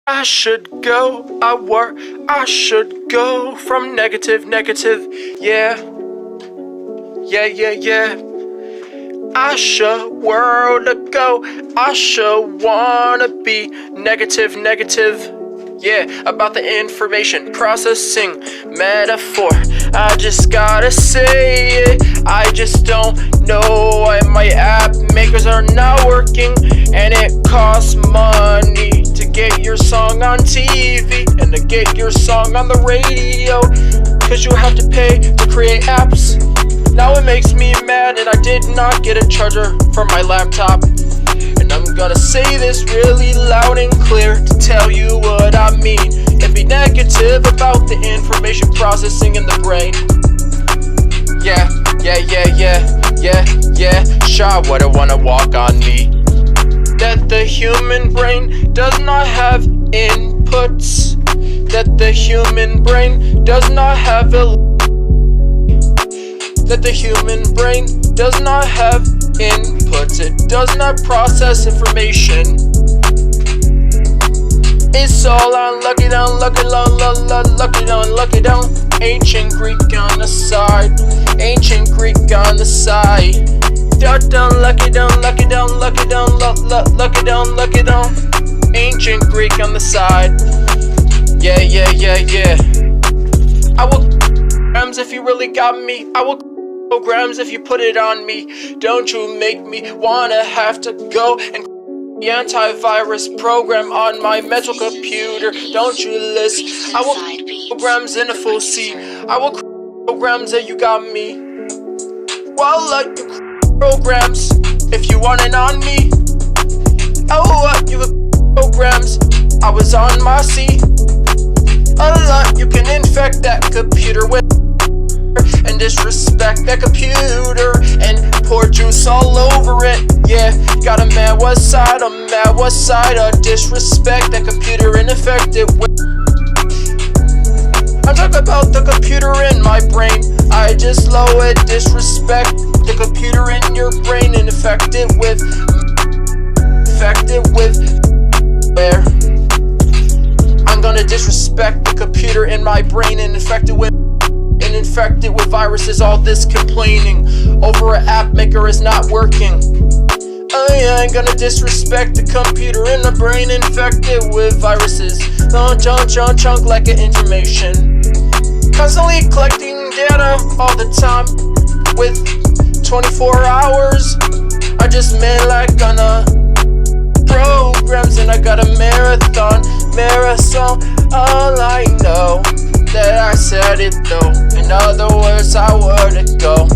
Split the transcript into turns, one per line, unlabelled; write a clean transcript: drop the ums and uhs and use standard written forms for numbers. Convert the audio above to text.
I should go, I should go from negative, yeah. I should world to go, I should wanna be negative, yeah. About the information processing metaphor, I just gotta say it, I just don't know why my app makers are not working, and it costs money to get your song on TV and to get your song on the radio, cause you have to pay to create apps. Now it makes me mad, and I did not get a charger for my laptop. And I'm gonna say this really loud and clear to tell you what I mean, and be negative about the information processing in the brain. Yeah. Sure, wouldn't wanna walk on me. That the human brain does not have inputs. That the human brain does not have that the human brain does not have inputs. It does not process information. It's all on lucky down, ancient Greek on the side, ancient Greek on the side. Down, lucky down, ancient Greek on the side. Yeah. I will grams if you really got me. I will programs if you put it on me. Don't you make me wanna have to go and the antivirus program on my mental computer. Don't you list? I will programs in a full C. I will programs that you got me. Well, you programs if you want it on me. Oh, you programs. I was on my C. A lot you can infect that computer with and disrespect that computer and pour juice all over it. Yeah, got a mad west side, disrespect that computer and infect it with. I'm talking about the computer in my brain. I just low it, disrespect the computer in your brain and infect it with where I'm gonna disrespect the computer in my brain and infect it with viruses. All this complaining over an app maker is not working. I ain't gonna disrespect the computer in the brain, infect it with viruses. Chunk like an information. Constantly collecting data all the time with 24 hours. I just made like on a programs and I got a marathon. All I know that I said it though. In other words, I were to go.